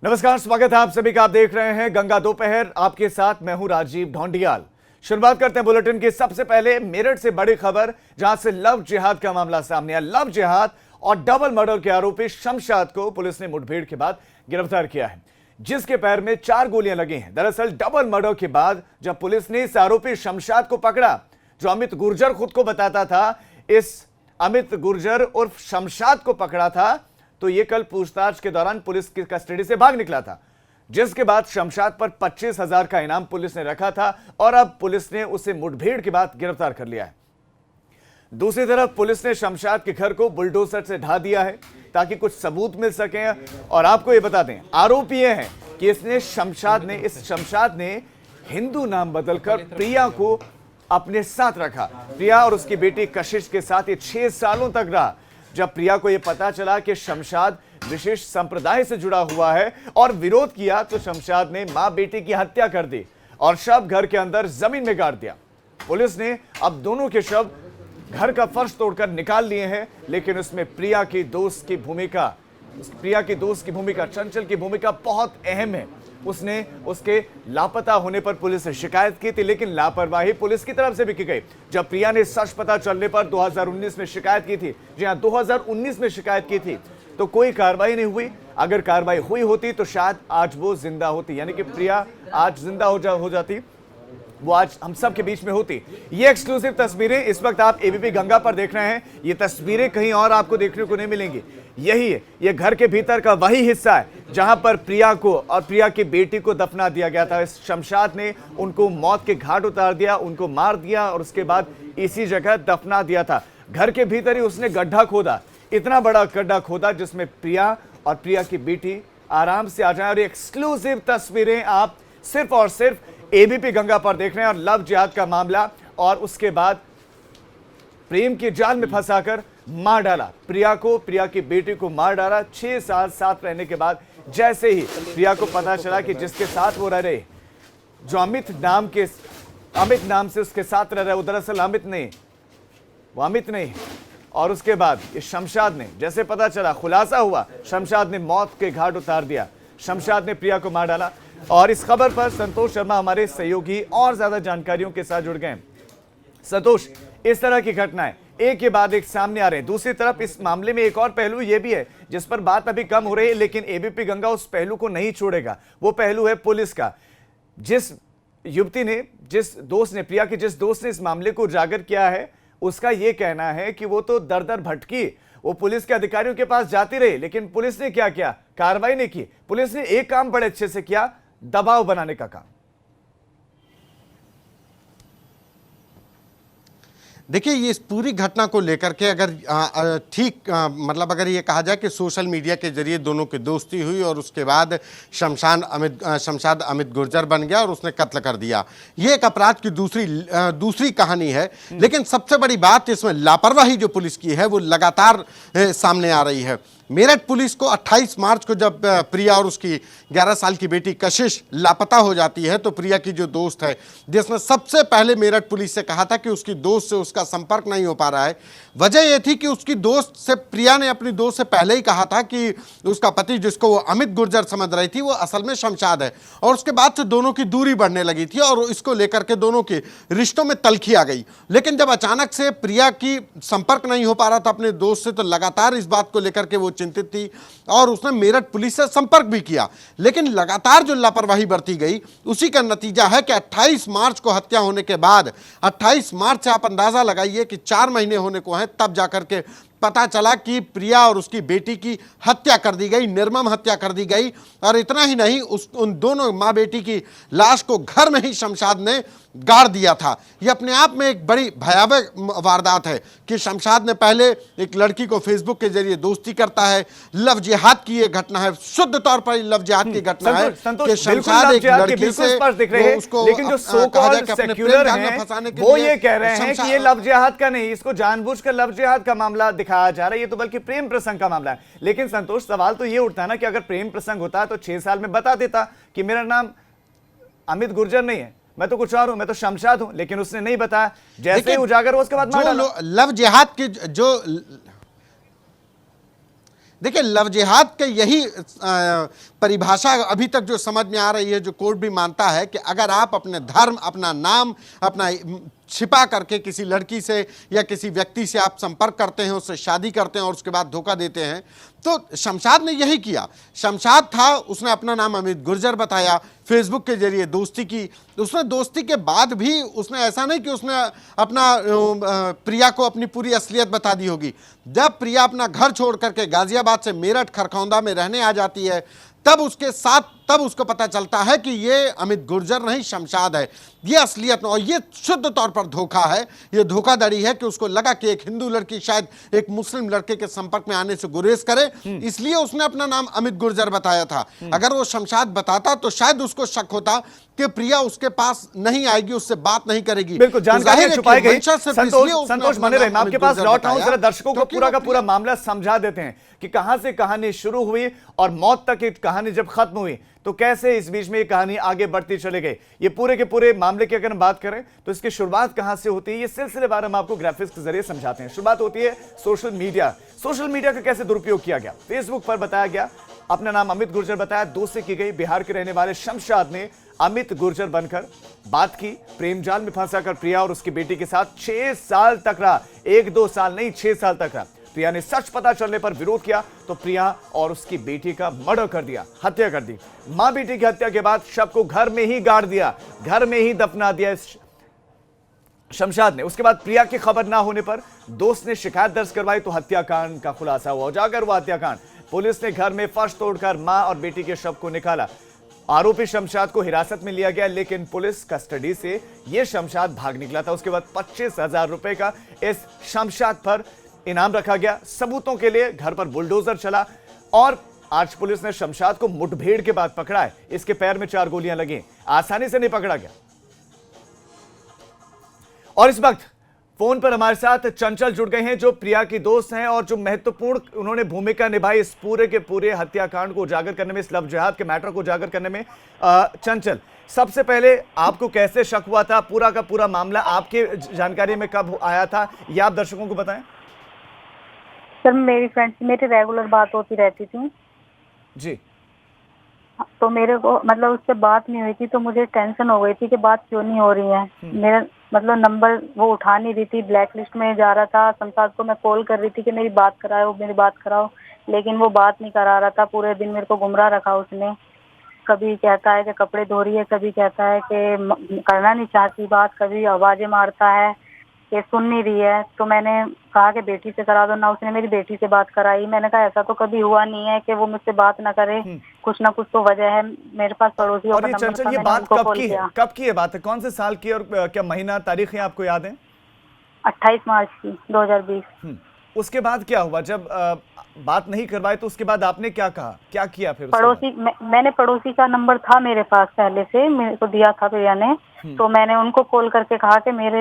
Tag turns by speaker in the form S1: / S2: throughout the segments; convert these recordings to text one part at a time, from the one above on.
S1: नमस्कार, स्वागत है आप सभी का। आप देख रहे हैं गंगा दोपहर। आपके साथ मैं हूं राजीव ढोंडियाल। शुरुआत करते हैं बुलेटिन की। सबसे पहले मेरठ से बड़ी खबर, जहां से लव जिहाद का मामला सामने आया। लव जिहाद और डबल मर्डर के आरोपी शमशाद को पुलिस ने मुठभेड़ के बाद गिरफ्तार किया है, जिसके पैर में 4 गोलियां लगी हैं। दरअसल डबल मर्डर के बाद जब पुलिस ने इस आरोपी शमशाद को पकड़ा, जो अमित गुर्जर खुद को बताता था, इस अमित गुर्जर उर्फ शमशाद को पकड़ा था, तो यह कल पूछताछ के दौरान पुलिस की कस्टडी से भाग निकला था, जिसके बाद शमशाद पर 25,000 का इनाम पुलिस ने रखा था और अब पुलिस ने उसे मुठभेड़ के बाद गिरफ्तार कर लिया है। दूसरी तरफ पुलिस ने शमशाद के घर को बुलडोजर से ढा दिया है ताकि कुछ सबूत मिल सके। और आपको यह बता दें, आरोप यह है कि इस शमशाद ने हिंदू नाम बदलकर प्रिया को अपने साथ रखा। प्रिया और उसकी बेटी कशिश के साथ ये 6 सालों तक रहा। जब प्रिया को यह पता चला कि शमशाद विशेष संप्रदाय से जुड़ा हुआ है और विरोध किया, तो शमशाद ने मां बेटी की हत्या कर दी और शव घर के अंदर जमीन में गाड़ दिया। पुलिस ने अब दोनों के शव घर का फर्श तोड़कर निकाल लिए हैं, लेकिन उसमें प्रिया की दोस्त की भूमिका चंचल की भूमिका बहुत अहम है। उसने उसके लापता होने पर पुलिस से शिकायत की थी, लेकिन लापरवाही पुलिस की तरफ से भी की गई। जब प्रिया ने सच पता चलने पर 2019 में शिकायत की थी, जी हां, 2019 में शिकायत की थी, तो कोई कार्रवाई नहीं हुई। अगर कार्रवाई हुई होती तो शायद आज वो जिंदा होती, यानी कि प्रिया आज जिंदा हो जाती, वो आज हम सब के बीच में होती। ये एक्सक्लूसिव तस्वीरें इस वक्त आप एबीपी गंगा पर देख रहे हैं। ये तस्वीरें कहीं और आपको देखने को नहीं मिलेंगी। यही है, ये घर के भीतर का वही हिस्सा है जहां पर प्रिया को और प्रिया की बेटी को दफना दिया गया था। इस शमशाद ने उनको मौत के घाट उतार दिया, उनको मार दिया और उसके बाद इसी जगह दफना दिया था। घर के भीतर ही उसने गड्ढा खोदा, इतना बड़ा गड्ढा खोदा जिसमें प्रिया और प्रिया की बेटी आराम से आ जाए। और एक्सक्लूसिव तस्वीरें आप सिर्फ और सिर्फ एबीपी गंगा पर देख रहे हैं। और लव जिहाद का मामला, और उसके बाद प्रेम के जाल में फंसाकर मार डाला प्रिया को, प्रिया की बेटी को मार डाला। 6 साल साथ रहने के बाद जैसे ही प्रिया को पता चला कि जिसके साथ वो रह रहे, जो अमित नाम से उसके साथ रह रहा है, वो दरअसल अमित नहीं। और उसके बाद इस शमशाद ने, जैसे पता चला, खुलासा हुआ, शमशाद ने मौत के घाट उतार दिया। शमशाद ने प्रिया को मार डाला। और इस खबर पर संतोष शर्मा हमारे सहयोगी और ज्यादा जानकारियों के साथ जुड़ गए। संतोष, इस तरह की घटनाएं एक के बाद एक सामने आ रहे हैं। दूसरी तरफ इस मामले में एक और पहलू यह भी है जिस पर बात अभी कम हो रही है, लेकिन एबीपी गंगा उस पहलू को नहीं छोड़ेगा। वो पहलू है पुलिस का। जिस युवती ने, प्रिया के जिस दोस्त ने इस मामले को उजागर किया है, उसका यह कहना है कि वो तो दर दर भटकी, वो पुलिस के अधिकारियों के पास जाती रही, लेकिन पुलिस ने क्या किया? कार्रवाई नहीं की। पुलिस ने एक काम बड़े अच्छे से किया, दबाव बनाने का काम।
S2: देखिए, ये इस पूरी घटना को लेकर के अगर मतलब अगर ये कहा जाए कि सोशल मीडिया के जरिए दोनों की दोस्ती हुई और उसके बाद शमशाद अमित गुर्जर बन गया और उसने कत्ल कर दिया, ये एक अपराध की दूसरी कहानी है। लेकिन सबसे बड़ी बात इसमें लापरवाही जो पुलिस की है वो लगातार सामने आ रही है। मेरठ पुलिस को 28 मार्च को जब प्रिया और उसकी 11 साल की बेटी कशिश लापता हो जाती है, तो प्रिया की जो दोस्त है, जिसने सबसे पहले मेरठ पुलिस से कहा था कि उसकी दोस्त से उसका संपर्क नहीं हो पा रहा है, वजह यह थी कि उसकी दोस्त से, प्रिया ने अपनी दोस्त से पहले ही कहा था कि उसका पति, जिसको वो अमित गुर्जर समझ रही थी, वो असल में शमशाद है। और उसके बाद से दोनों की दूरी बढ़ने लगी थी और इसको लेकर के दोनों के रिश्तों में तलखी आ गई। लेकिन जब अचानक से प्रिया की संपर्क नहीं हो पा रहा था अपने दोस्त से, तो लगातार इस बात को लेकर के वो चिंतित थी और उसने मेरठ पुलिस से संपर्क भी किया। लेकिन लगातार जो लापरवाही बरती गई, उसी का नतीजा है कि 28 मार्च को हत्या होने के बाद, 28 मार्च से आप अंदाजा लगाइए कि 4 महीने होने को हैं, तब जाकर के पता चला कि प्रिया और उसकी बेटी की हत्या कर दी गई, निर्मम हत्या कर दी गई। और इतना ही नहीं, उन दोनों माँ बेटी की लाश को घर में ही शमशाद ने गाड़ दिया था। यह अपने आप में एक बड़ी भयावह वारदात है कि शमशाद ने पहले एक लड़की को फेसबुक के जरिए दोस्ती करता है। लव जिहाद की यह घटना है, शुद्ध तौर पर लव जिहाद की घटना है कि शमशाद एक लड़की से उसको,
S1: लेकिन जो सो कॉल्ड सेक्युलर हैं, वो ये कह रहे हैं कि ये लव जिहाद का नहीं, इसको जानबूझकर लव जिहाद का मामला दिखाया जा रहा है, ये तो बल्कि प्रेम प्रसंग का मामला है। लेकिन संतोष, सवाल तो ये उठता है ना कि अगर प्रेम प्रसंग होता तो 6 साल में बता देता कि मेरा नाम अमित गुर्जर नहीं है, मैं तो कुछ और हूं, मैं तो शमशाद हूं। लेकिन उसने नहीं बताया, जैसे ही उजागर हुआ उसके बाद मार डाला।
S2: लव जिहाद की जो देखिए, लव जिहाद के यही परिभाषा अभी तक जो समझ में आ रही है, जो कोर्ट भी मानता है कि अगर आप अपने धर्म, अपना नाम, अपना छिपा करके किसी लड़की से या किसी व्यक्ति से आप संपर्क करते हैं, उससे शादी करते हैं और उसके बाद धोखा देते हैं, तो शमशाद ने यही किया। शमशाद था, उसने अपना नाम अमित गुर्जर बताया, फेसबुक के जरिए दोस्ती की। उसने दोस्ती के बाद भी उसने ऐसा नहीं कि उसने अपना प्रिया को अपनी पूरी असलियत बता दी होगी। जब प्रिया अपना घर छोड़ करके गाजियाबाद से मेरठ खरखौंदा में रहने आ जाती है, तब उसके साथ तब उसको पता चलता है कि ये अमित गुर्जर नहीं, शमशाद है। ये असलियत में, और ये शुद्ध तौर पर धोखा है, ये धोखाधड़ी है कि उसको लगा कि एक हिंदू लड़की शायद एक मुस्लिम लड़के के संपर्क में आने से गुरेज करे, इसलिए उसने अपना नाम अमित गुर्जर बताया था। अगर वो शमशाद बताता तो शायद उसको शक होता कि प्रिया उसके पास नहीं आएगी, उससे बात नहीं करेगी।
S1: बिल्कुल, जानकारी छुपाई गई। संतोष बने रहे, मैं आपके पास लौट रहा हूं, जरा दर्शकों को पूरा का पूरा मामला समझा देते हैं कि कहां से कहानी शुरू हुई और मौत तक की कहानी जब खत्म हुई तो कैसे इस बीच में ये कहानी आगे बढ़ती चली गई। ये पूरे के पूरे मामले की अगर हम बात करें तो इसकी शुरुआत कहां से होती है, ये सिलसिलेवार हम आपको ग्राफिक्स के जरिए समझाते हैं। शुरुआत होती है सोशल मीडिया का कैसे दुरुपयोग किया गया। फेसबुक पर बताया गया, अपना नाम अमित गुर्जर बताया, दोस्ती की गई। बिहार के रहने वाले शमशाद ने अमित गुर्जर बनकर बात की, प्रेम जाल में फंसाकर प्रिया और उसकी बेटी के साथ 6 साल तक रहा। 1-2 साल नहीं, 6 साल तक रहा। प्रिया ने सच पता चलने पर विरोध किया तो प्रिया और उसकी बेटी का मर्डर कर दिया, हत्या कर दी। मां बेटी की हत्या के बाद शव को घर में ही गाड़ दिया, घर में ही दफना दिया शमशाद ने। उसके बाद प्रिया की खबर ना होने पर दोस्त ने शिकायत दर्ज करवाई तो हत्याकांड का खुलासा हुआ। उजागर हुआ हत्याकांड। पुलिस ने घर में फर्श तोड़कर मां और बेटी के शव को निकाला। आरोपी शमशाद को हिरासत में लिया गया, लेकिन पुलिस कस्टडी से यह शमशाद भाग निकला था। उसके बाद 25,000 रुपए का इस शमशाद पर इनाम रखा गया। सबूतों के लिए घर पर बुलडोजर चला और आज पुलिस ने शमशाद को मुठभेड़ के बाद पकड़ा है। इसके पैर में 4 गोलियां लगी, आसानी से नहीं पकड़ा गया। और इस वक्त फोन पर हमारे साथ चंचल जुड़ गए हैं, जो प्रिया की दोस्त हैं और जो महत्वपूर्ण उन्होंने भूमिका निभाई इस पूरे के पूरे हत्याकांड को उजागर करने में, इस लव जिहाद के मैटर को उजागर करने में। चंचल, सबसे पहले आपको कैसे शक हुआ था, पूरा का पूरा मामला आपके जानकारी में कब आया था, यह आप दर्शकों को बताएं।
S3: सर, मेरी फ्रेंड से मेरी रेगुलर बात होती रहती थी
S1: जी।
S3: तो मेरे को मतलब उससे बात नहीं हुई थी, तो मुझे टेंशन हो गई थी कि बात क्यों नहीं हो रही है। मेरा मतलब नंबर वो उठा नहीं रही थी, ब्लैक लिस्ट में जा रहा था। शमशाद को मैं कॉल कर रही थी कि मेरी बात कराओ, लेकिन वो बात नहीं करा रहा था। पूरे दिन मेरे को गुमराह रखा उसने। कभी कहता है कि कपड़े धो रही है, कभी कहता है कि करना नहीं चाहती बात, कभी आवाजें मारता है कि सुन नहीं रही है। तो मैंने कहा कि बेटी से करा दो ना, उसने मेरी बेटी से बात कराई। मैंने कहा ऐसा तो कभी हुआ नहीं है कि वो मुझसे बात ना करे, कुछ ना कुछ तो वजह है। मेरे पास पड़ोसियों
S1: और
S3: का
S1: ये
S3: नंबर
S1: चंचल,
S3: था,
S1: ये
S3: मैंने
S1: बात
S3: उनको
S1: कब
S3: कॉल
S1: की है?
S3: किया।
S1: कब की ये बात है? कौन से साल की और क्या महीना तारीख है आपको याद है?
S3: 28 मार्च की 2020।
S1: उसके बाद क्या हुआ? जब बात नहीं करवाई तो उसके बाद आपने क्या कहा, क्या किया फिर?
S3: मैंने पड़ोसी का नंबर था मेरे पास पहले से, मेरे को दिया था प्रिया ने। तो मैंने उनको कॉल करके कहा कि मेरे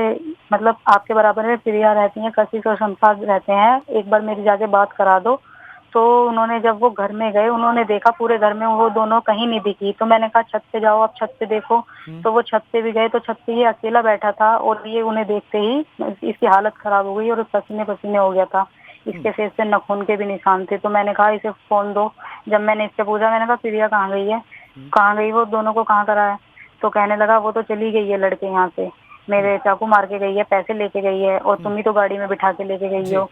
S3: मतलब आपके बराबर में प्रिया रहती है, कशिश और शमशाद रहते हैं, एक बार मेरी जाके बात करा दो। तो उन्होंने, जब वो घर में गए, उन्होंने देखा पूरे घर में वो दोनों कहीं नहीं दिखी। तो मैंने कहा छत पे जाओ, आप छत पे देखो। तो वो छत पे भी गए तो छत पे ये अकेला बैठा था और ये उन्हें देखते ही इसकी हालत खराब हो गई और पसीने पसीने हो गया था। इसके फेस पे नखून के भी निशान थे। तो मैंने कहा इसे फोन दो। जब मैंने इससे पूछा, मैंने कहा प्रिया कहाँ गई है, कहाँ गई वो, दोनों को कहाँ करा है? तो कहने लगा वो तो चली गई है लड़के यहाँ से, मेरे चाकू मार के गई है, पैसे लेके गई है और तुम ही तो गाड़ी में बिठा के लेके गई हो,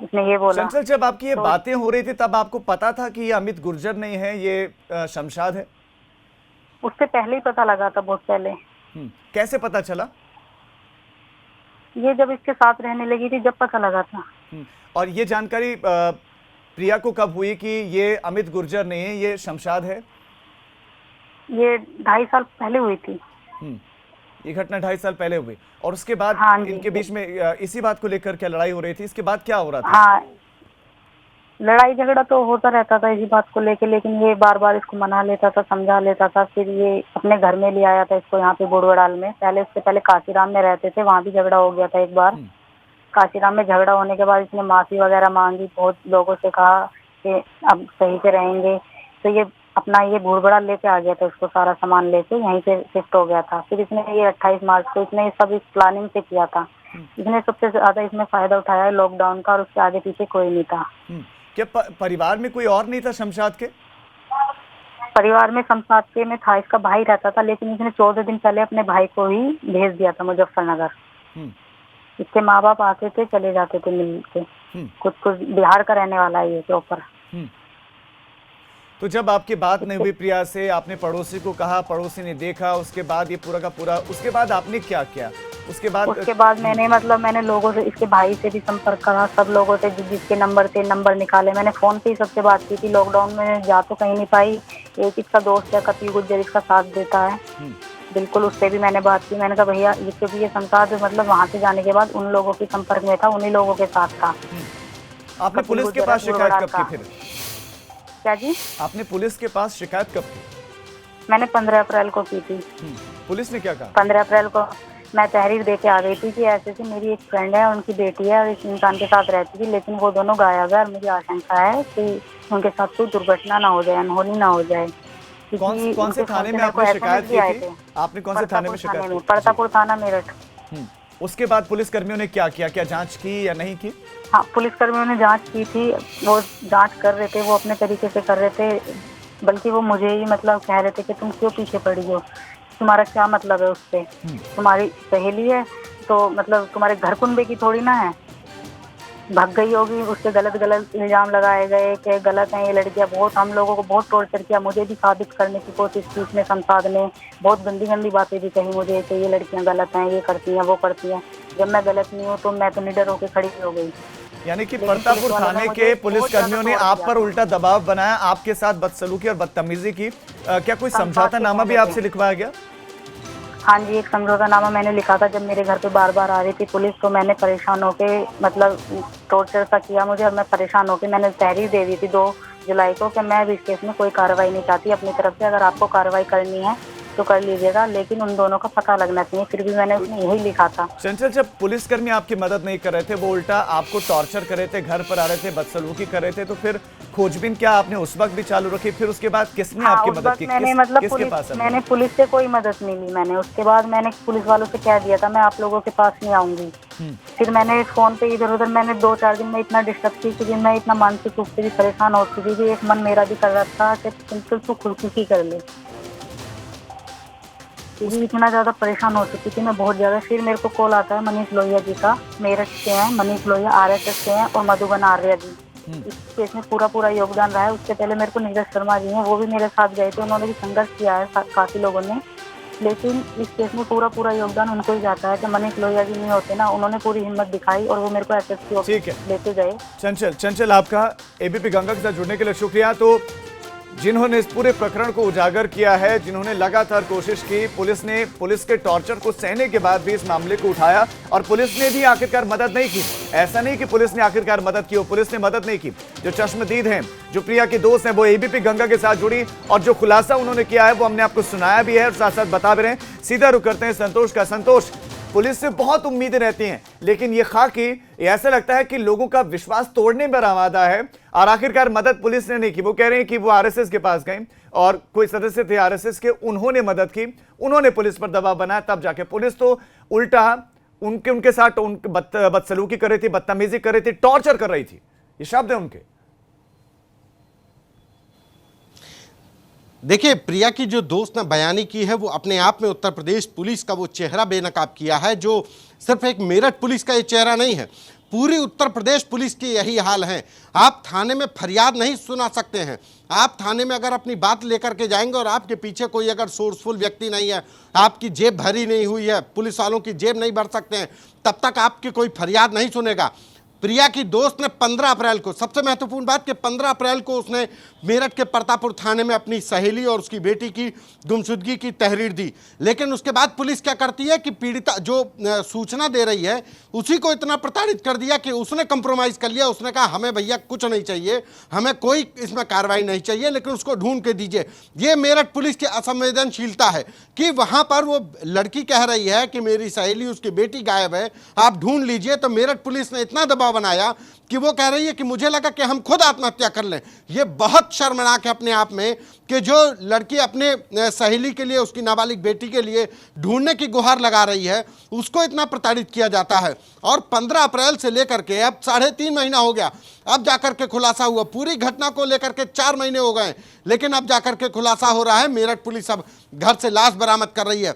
S3: उसने ये बोला।
S1: चंचल, जब आपकी ये बातें हो रही थी तब आपको पता था कि ये अमित गुर्जर नहीं है, ये शमशाद है?
S3: उससे पहले ही पता लगा था, बहुत पहले।
S1: कैसे पता चला?
S3: ये जब इसके साथ रहने लगी थी जब पता लगा था।
S1: और ये जानकारी प्रिया को कब हुई कि ये अमित गुर्जर नहीं है, ये शमशाद है?
S3: ये 2.5 साल पहले हुई थी।
S1: ये घटना 2.5 साल पहले हुई और उसके बाद इनके बीच में इसी बात को लेकर क्या लड़ाई हो रही थी? इसके बाद क्या हो रहा था?
S3: हाँ, लड़ाई झगड़ा तो होता रहता था इसी बात को लेके, लेकिन ये बार बार इसको मना लेता था, समझा लेता था। फिर ये अपने घर में ले आया था इसको, यहाँ पे बुढ़वड़ाल में। पहले इससे पहले काशीराम में रहते थे, वहाँ भी झगड़ा हो गया था एक बार। काशीराम में झगड़ा होने के बाद इसने माफी वगैरह मांगी, बहुत लोगों से कहा कि अब सही से रहेंगे। तो ये अपना ये बुढ़वड़ाल लेके आ गया था, इसको सारा सामान लेके यहीं पे शिफ्ट हो गया था। फिर इसने ये 28 मार्च को इसने ये सब इस प्लानिंग से किया था। इसने सबसे ज्यादा इसमें फायदा उठाया है लॉकडाउन का, और उसके आगे पीछे कोई नहीं था।
S1: क्या परिवार में कोई और नहीं था शमशाद के?
S3: परिवार में शमशाद के में था, इसका भाई रहता था, लेकिन इसने 14 दिन पहले अपने भाई को ही भेज दिया था मुजफ्फरनगर।
S1: हम्म,
S3: इसके माँ बाप आते थे, चले जाते थे मिल के। खुद तो बिहार का रहने वाला है ये प्रॉपर।
S1: तो जब आपकी बात नहीं हुई प्रिया से, आपने पड़ोसी को कहा, पड़ोसी ने देखा, उसके बाद ये पूरा का पूरा, उसके बाद आपने क्या किया? उसके बाद
S3: मैंने लोगों से, इसके भाई से भी संपर्क करा, सब लोगों से जिसके नंबर थे नंबर निकाले। मैंने फोन पे ही सबसे बात की थी। लॉकडाउन में जा तो कहीं नहीं पाई। एक इसका दोस्त है कपिल गुज्जर, इसका साथ देता है बिल्कुल, उससे भी मैंने बात की। मैंने कहा भैया क्योंकि ये शमशाद मतलब वहाँ से जाने के बाद उन लोगों के संपर्क में था, उन्हीं लोगों के साथ था।
S1: आपने पुलिस के पास शिकायत कब की? फिर
S3: क्या जी?
S1: आपने पुलिस के पास शिकायत कब की?
S3: मैंने 15 अप्रैल को की थी।
S1: पुलिस ने क्या कहा?
S3: 15 अप्रैल को मैं तहरीर दे के आ गई थी कि ऐसे से मेरी एक फ्रेंड है, उनकी बेटी है और इस इंसान के साथ रहती थी, लेकिन वो दोनों गायब है और मुझे आशंका है कि उनके साथ कोई दुर्घटना ना हो जाए, अनहोनी ना हो जाए।
S1: कौन से थाने में आपने शिकायत की थी? आपने कौन से थाने में शिकायत की?
S3: परतापुर थाना, मेरठ।
S1: उसके बाद पुलिस कर्मियों ने क्या किया? क्या जांच की या नहीं की?
S3: हाँ, पुलिस कर्मियों ने जांच की थी। वो जांच कर रहे थे, वो अपने तरीके से कर रहे थे, बल्कि वो मुझे ही मतलब कह रहे थे कि तुम क्यों पीछे पड़ी हो, तुम्हारा क्या मतलब है उससे, तुम्हारी सहेली है तो मतलब तुम्हारे घर कुनबे की थोड़ी ना है, भाग गई होगी। उससे गलत इल्जाम लगाए गए कि गलत हैं ये लड़कियां। बहुत हम लोगों को बहुत टॉर्चर किया, मुझे भी साबित करने की कोशिश की इसने, शमशाद ने बहुत गंदी बातें भी कही मुझे कि ये लड़कियां गलत हैं, ये करती हैं, वो करती हैं। जब मैं गलत नहीं हूँ तो मैं तो निडर होकर खड़ी हो गई।
S1: यानी कि परतापुर थाने के पुलिस कर्मियों ने आप पर उल्टा दबाव बनाया, आपके साथ बदसलूकी और बदतमीजी की। क्या कोई समझौतानामा भी आपसे लिखवाया गया?
S3: हाँ जी, एक समझौतानामा मैंने लिखा था। जब मेरे घर पे बार बार आ रही थी पुलिस तो मैंने परेशान होके मतलब टॉर्चर सा किया मुझे, और मैं परेशान होके मैंने तहरीर दे दी थी 2 जुलाई को कि मैं भी इस केस में कोई कार्रवाई नहीं चाहती अपनी तरफ से। अगर आपको कार्रवाई करनी है तो कर लीजिएगा, लेकिन उन दोनों का पता लगना चाहिए। फिर भी मैंने उसमें यही लिखा था।
S1: चंचल, जब पुलिसकर्मी आपकी मदद नहीं कर रहे थे, वो उल्टा आपको टॉर्चर कर रहे थे, घर पर आ रहे थे, बदसलूकी कर रहे थे, तो फिर खोजबीन क्या आपने उस वक्त भी चालू रखी? फिर उसके बाद किसने आपकी मदद की?
S3: मैंने पुलिस से कोई मदद नहीं ली। मैंने उसके बाद मैंने पुलिस वालों से कह दिया था मैं आप लोगों के पास नहीं आऊंगी। फिर मैंने फोन पे इधर उधर मैंने 2-4 दिन में इतना डिस्टर्ब की कि मैं इतना मानसिक रूप से भी परेशान हो चुकी थी। एक मन मेरा भी कर रहा था कि तू खुदकुशी कर ले, क्योंकि इतना ज़्यादा परेशान हो चुकी थी मैं, बहुत ज़्यादा। फिर मेरे को कॉल आता है मनीष लोहिया जी का, मेरठ से हैं मनीष लोहिया, RSS से हैं, और मधुबन आर्या जी। इस केस में पूरा योगदान रहा है। उससे पहले मेरे को नीरज शर्मा जी हैं, वो भी मेरे साथ गए थे, उन्होंने भी संघर्ष किया है काफ़ी लोगों ने, लेकिन इस केस में पूरा योगदान उनको ही जाता है। कि मनीष लोहिया जी नहीं होते ना, उन्होंने पूरी हिम्मत दिखाई और वो मेरे को SSP ऑफिस लेके गए।
S1: चंचल, आपका ABP गंगा के साथ जुड़ने के लिए शुक्रिया। तो जिन्होंने इस पूरे प्रकरण को उजागर किया है, जिन्होंने लगातार कोशिश की, पुलिस के टॉर्चर को सहने के बाद भी इस मामले को उठाया, और पुलिस ने भी आखिरकार मदद नहीं की। ऐसा नहीं कि पुलिस ने आखिरकार मदद की हो, पुलिस ने मदद नहीं की। जो चश्मदीद हैं, जो प्रिया की दोस्त हैं, वो ABP गंगा के साथ जुड़ी, और जो खुलासा उन्होंने किया है वो हमने आपको सुनाया भी है और साथ साथ बता भी रहे हैं। सीधा रुख करते हैं संतोष का। संतोष, पुलिस से बहुत उम्मीदें रहती हैं, लेकिन ये खाकी ऐसा लगता है कि लोगों का विश्वास तोड़ने पर आमादा है, और आखिरकार मदद पुलिस ने नहीं की। वो कह रहे हैं कि वो RSS के पास गए और कोई सदस्य थे RSS के, उन्होंने मदद की, उन्होंने पुलिस पर दबाव बनाया, तब जाके पुलिस तो उल्टा उनके साथ बदसलूकी कर रही थी, बदतमीजी कर रही थी, टॉर्चर कर रही थी। ये शब्द है उनके।
S2: देखिए, प्रिया की जो दोस्त ने बयानी की है वो अपने आप में उत्तर प्रदेश पुलिस का वो चेहरा बेनकाब किया है, जो सिर्फ एक मेरठ पुलिस का ये चेहरा नहीं है, पूरी उत्तर प्रदेश पुलिस की यही हाल है। आप थाने में फरियाद नहीं सुना सकते हैं। आप थाने में अगर अपनी बात लेकर के जाएंगे और आपके पीछे कोई अगर सोर्सफुल व्यक्ति नहीं है, आपकी जेब भरी नहीं हुई है, पुलिस वालों की जेब नहीं भर सकते हैं, तब तक आपकी कोई फरियाद नहीं सुनेगा। प्रिया की दोस्त ने 15 अप्रैल को, सबसे महत्वपूर्ण बात कि 15 अप्रैल को उसने मेरठ के परतापुर थाने में अपनी सहेली और उसकी बेटी की गुमशुदगी की तहरीर दी। लेकिन उसके बाद पुलिस क्या करती है कि पीड़िता जो सूचना दे रही है उसी को इतना प्रताड़ित कर दिया कि उसने कंप्रोमाइज़ कर लिया। उसने कहा हमें भैया कुछ नहीं चाहिए, हमें कोई इसमें कार्रवाई नहीं चाहिए, लेकिन उसको ढूंढ के दीजिए। ये मेरठ पुलिस की असंवेदनशीलता है कि वहाँ पर वो लड़की कह रही है कि मेरी सहेली उसकी बेटी गायब है, आप ढूंढ लीजिए। तो मेरठ पुलिस ने इतना दबाव दबाव बनाया कि वो कह रही है कि मुझे लगा कि हम खुद आत्महत्या कर लें। ये बहुत शर्मनाक है अपने आप में कि जो लड़की अपने सहेली के लिए, उसकी नाबालिग बेटी के लिए ढूंढने की गुहार लगा रही है, उसको इतना प्रताड़ित किया जाता है। और 15 अप्रैल से लेकर के अब 3.5 महीना हो गया, अब जाकर के खुलासा हुआ। पूरी घटना को लेकर के 4 महीने हो गए, लेकिन अब जाकर के खुलासा हो रहा है। मेरठ पुलिस अब घर से लाश बरामद कर रही है।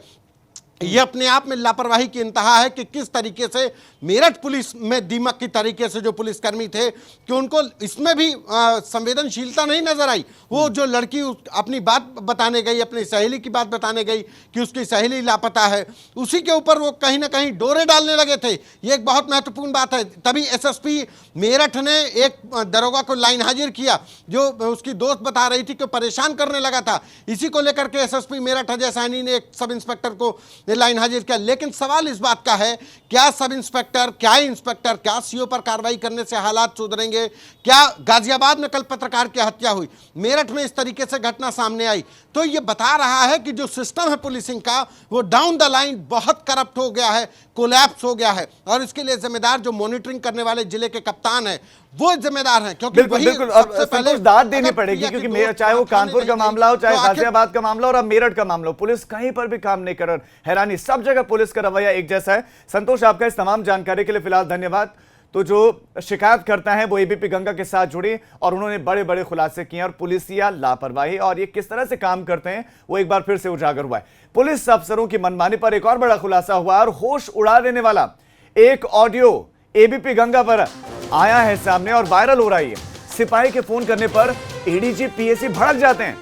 S2: ये अपने आप में लापरवाही की इंतहा है कि किस तरीके से मेरठ पुलिस में दीमक की तरीके से जो पुलिसकर्मी थे कि उनको इसमें भी संवेदनशीलता नहीं नजर आई। वो जो लड़की अपनी बात बताने गई, अपनी सहेली की बात बताने गई कि उसकी सहेली लापता है, उसी के ऊपर वो कहीं ना कहीं डोरे डालने लगे थे। ये एक बहुत महत्वपूर्ण बात है। तभी एसएसपी मेरठ ने एक दरोगा को लाइन हाजिर किया, जो उसकी दोस्त बता रही थी कि परेशान करने लगा था। इसी को लेकर के एसएसपी मेरठ अजय सैनी ने एक सब इंस्पेक्टर को लाइन हाजिर किया। लेकिन सवाल इस बात का है, क्या सब इंस्पेक्टर, क्या इंस्पेक्टर, क्या सीओ पर कार्रवाई करने से हालात सुधरेंगे? क्या गाजियाबाद में कल पत्रकार की हत्या हुई, मेरठ में इस तरीके से घटना सामने आई, तो ये बता रहा है कि जो सिस्टम है पुलिसिंग का, वो डाउन द लाइन बहुत करप्ट हो गया है, कोलैप्स हो गया है। और इसके लिए जिम्मेदार जो मॉनिटरिंग करने वाले जिले के कप्तान है, वो जिम्मेदार हैं। क्योंकि
S1: बिल्कुल अब संतोष दाद देनी पड़ेगी, क्योंकि चाहे वो कानपुर का मामला हो, चाहे गाजियाबाद का मामला हो, और अब मेरठ का मामला हो, पुलिस कहीं पर भी काम नहीं कर रही। हैरानी, सब जगह पुलिस का रवैया एक जैसा है। संतोष, आपका इस तमाम जानकारी के लिए फिलहाल धन्यवाद। तो जो शिकायत करता है वो एबीपी गंगा के साथ जुड़ी और उन्होंने बड़े बड़े खुलासे किए, और पुलिसिया लापरवाही और ये किस तरह से काम करते हैं वो एक बार फिर से उजागर हुआ है। पुलिस अफसरों की मनमानी पर एक और बड़ा खुलासा हुआ और होश उड़ा देने वाला एक ऑडियो एबीपी गंगा पर आया है सामने और वायरल हो रही है। सिपाही के फोन करने पर एडीजी पीएसी भड़क जाते हैं।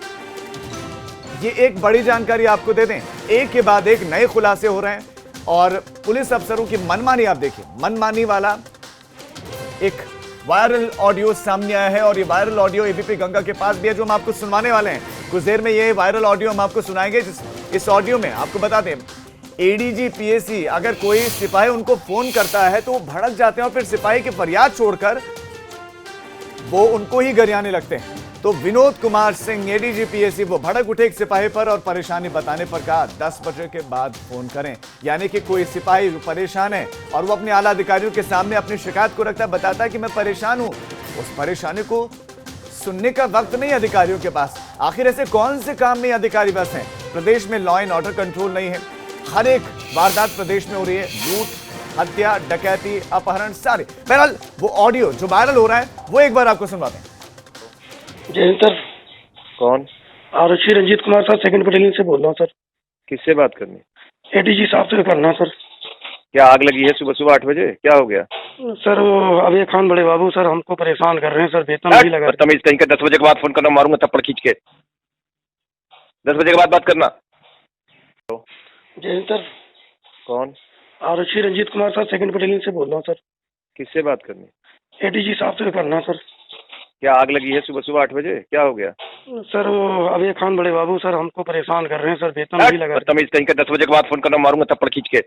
S1: ये एक बड़ी जानकारी आपको दे दें, एक के बाद एक नए खुलासे हो रहे हैं और पुलिस अफसरों की मनमानी आप देखिए। मनमानी वाला एक वायरल ऑडियो सामने आया है और ये वायरल ऑडियो एबीपी गंगा के पास भी है, जो हम आपको सुनवाने वाले हैं। कुछ देर में ये वायरल ऑडियो हम आपको सुनाएंगे। इस ऑडियो में आपको बता दें, एडीजी पीएसी अगर कोई सिपाही उनको फोन करता है तो वो भड़क जाते हैं और फिर सिपाही की फरियाद छोड़कर वो उनको ही गरियाने लगते हैं। तो विनोद कुमार सिंह एडीजी पीएसी वो भड़क उठे एक सिपाही पर और परेशानी बताने पर कहा 10 बजे के बाद फोन करें। यानी कि कोई सिपाही जो परेशान है और वो अपने आला अधिकारियों के सामने अपनी शिकायत को रखता है, बताता है कि मैं परेशान हूं, उस परेशानी को सुनने का वक्त नहीं अधिकारियों के पास। आखिर ऐसे कौन से काम में अधिकारी बस हैं? प्रदेश में लॉ एंड ऑर्डर कंट्रोल नहीं है, हर एक वारदात प्रदेश में हो रही है, लूट, हत्या, डकैती, अपहरण, सारे। बहरहाल वो ऑडियो जो वायरल हो रहा है वो एक बार आपको सुनवाते हैं।
S4: जय हिंद सर।
S5: कौन?
S4: आरक्षी Ranjit Kumar sir, second battalion से बोल रहा हूँ सर।
S5: किससे बात करनी?
S4: एडीजी साहब से करना सर।
S5: क्या आग लगी है सुबह सुबह 8 बजे? क्या हो गया
S4: सर? वो अभय खान बड़े बाबू सर हमको परेशान कर रहे हैं सर, वेतन नहीं लगा।
S5: बदतमीज कहीं का, 10 बजे के बाद फोन करना, मारूंगा थप्पड़ खींच के। 10 बजे के बाद बात करना।
S4: जय हिंद सर।
S5: कौन?
S4: आरक्षी Ranjit Kumar sir, second battalion से बोल रहा हूँ सर।
S5: किससे बात करनी?
S4: एडीजी साहब से करना सर।
S5: क्या आग लगी है सुबह सुबह 8 बजे? क्या हो गया
S4: सर? वो अभय खान बड़े बाबू सर हमको परेशान कर रहे हैं सर, वेतन नहीं लगा।
S5: बदतमीज कहीं का, 10 बजे के बाद फोन करना, मारूंगा थप्पड़ खींच के।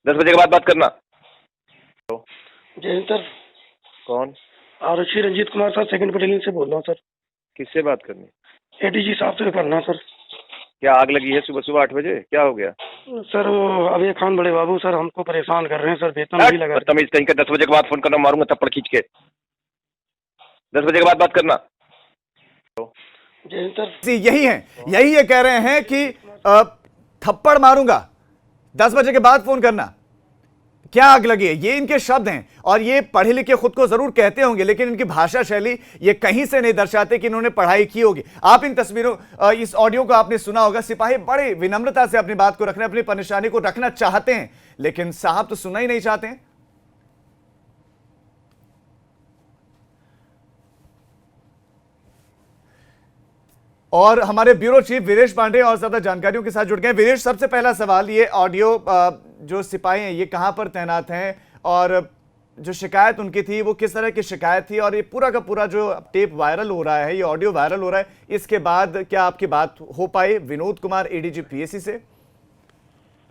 S5: 10 बजे के बाद बात करना।
S4: जय हिंद सर।
S5: कौन?
S4: आरक्षी Ranjit Kumar sir, second battalion से बोल रहा हूँ सर।
S5: किससे बात करनी?
S4: एडीजी साहब से करना सर।
S5: क्या आग लगी है सुबह सुबह 8 बजे? क्या हो गया
S4: सर? वो अभय खान बड़े बाबू सर हमको परेशान कर रहे हैं सर, वेतन नहीं लगा।
S5: बदतमीज कहीं का, 10 बजे के बाद फोन करना, मारूंगा थप्पड़ खींच के। 10 बजे के बाद बात करना।
S4: जय हिंद सर।
S1: यही है, यही ये कह रहे हैं कि थप्पड़ मारूंगा, 10 बजे के बाद फोन करना। क्या आग लगी है, ये इनके शब्द हैं और ये पढ़े लिखे खुद को जरूर कहते होंगे, लेकिन इनकी भाषा शैली ये कहीं से नहीं दर्शाते कि इन्होंने पढ़ाई की होगी। आप इन तस्वीरों, इस ऑडियो को आपने सुना होगा। सिपाही बड़े विनम्रता से अपनी बात को रखने, अपनी परेशानी को रखना चाहते हैं, लेकिन साहब तो सुनना ही नहीं चाहते हैं। और हमारे ब्यूरो चीफ वीरेश पांडे और ज्यादा जानकारियों के साथ जुड़ गए। वीरेश, सबसे पहला सवाल, ये ऑडियो जो सिपाही हैं ये कहां पर तैनात हैं और जो शिकायत उनकी थी वो किस तरह की शिकायत थी, और ये पूरा का पूरा जो टेप वायरल हो रहा है, ये ऑडियो वायरल हो रहा है, इसके बाद क्या आपकी बात हो पाई विनोद कुमार एडीजी पीएसी से?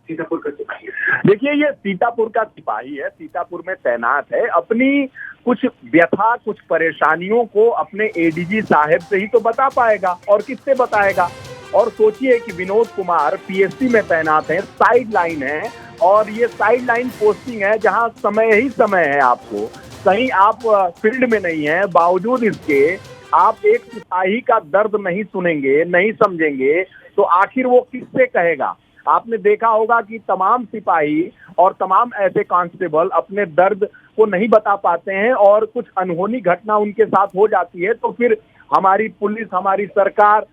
S6: सीतापुर का सिपाही है। देखिए, ये सीतापुर का सिपाही है, सीतापुर में तैनात है। अपनी कुछ व्यथा, कुछ परेशानियों को अपने एडीजी साहब से ही तो बता पाएगा, और किससे बताएगा। और सोचिए कि विनोद कुमार पीएससी में तैनात है, साइड लाइन है, और ये साइड लाइन पोस्टिंग है जहां समय ही समय है। आपको कहीं आप फील्ड में नहीं है, बावजूद इसके आप एक सिपाही का दर्द नहीं सुनेंगे, नहीं समझेंगे, तो आखिर वो किससे कहेगा। आपने देखा होगा कि तमाम सिपाही और तमाम ऐसे कांस्टेबल अपने दर्द को नहीं बता पाते हैं और कुछ अनहोनी घटना उनके साथ हो जाती है तो फिर हमारी पुलिस, हमारी सरकार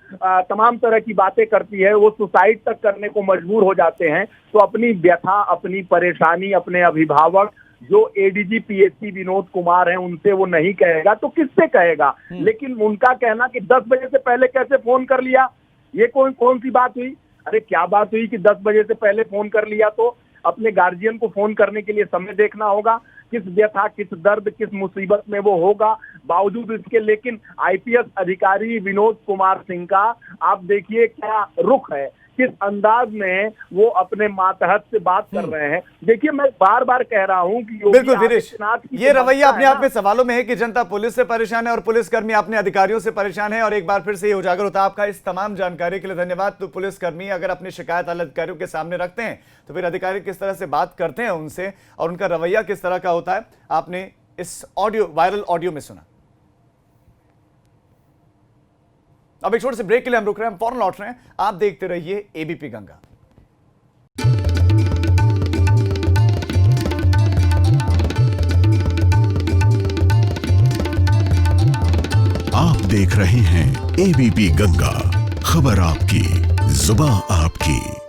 S6: तमाम तरह की बातें करती है, वो सुसाइड तक करने को मजबूर हो जाते हैं। तो अपनी व्यथा, अपनी परेशानी अपने अभिभावक जो एडीजी पीएससी विनोद कुमार हैं उनसे वो नहीं कहेगा तो किससे कहेगा। लेकिन उनका कहना कि 10 बजे से पहले कैसे फोन कर लिया, ये कौन सी बात हुई। अरे क्या बात हुई कि 10 बजे से पहले फोन कर लिया। तो अपने गार्जियन को फोन करने के लिए समय देखना होगा, किस व्यथा, किस दर्द, किस मुसीबत में वो होगा। बावजूद इसके लेकिन आईपीएस अधिकारी विनोद कुमार सिंह का आप देखिए क्या रुख है, किस अंदाज में वो अपने मातहत से बात कर रहे हैं। देखिए मैं बार बार कह रहा हूं कि
S1: बिल्कुल वीरेश, ये रवैया अपने आप में सवालों में है कि जनता पुलिस से परेशान है और पुलिसकर्मी अपने अधिकारियों से परेशान है। और एक बार फिर से ये उजागर होता है। आपका इस तमाम जानकारी के लिए धन्यवाद। तो पुलिसकर्मी अगर अपनी शिकायत अधिकारियों के सामने रखते हैं तो फिर अधिकारी किस तरह से बात करते हैं उनसे और उनका रवैया किस तरह का होता है, आपने इस वायरल ऑडियो में सुना। अब एक छोटे से ब्रेक के लिए हम रुक रहे हैं, हम फौरन लौट रहे हैं। आप देखते रहिए एबीपी गंगा।
S7: आप देख रहे हैं एबीपी गंगा, खबर आपकी, जुबान आपकी।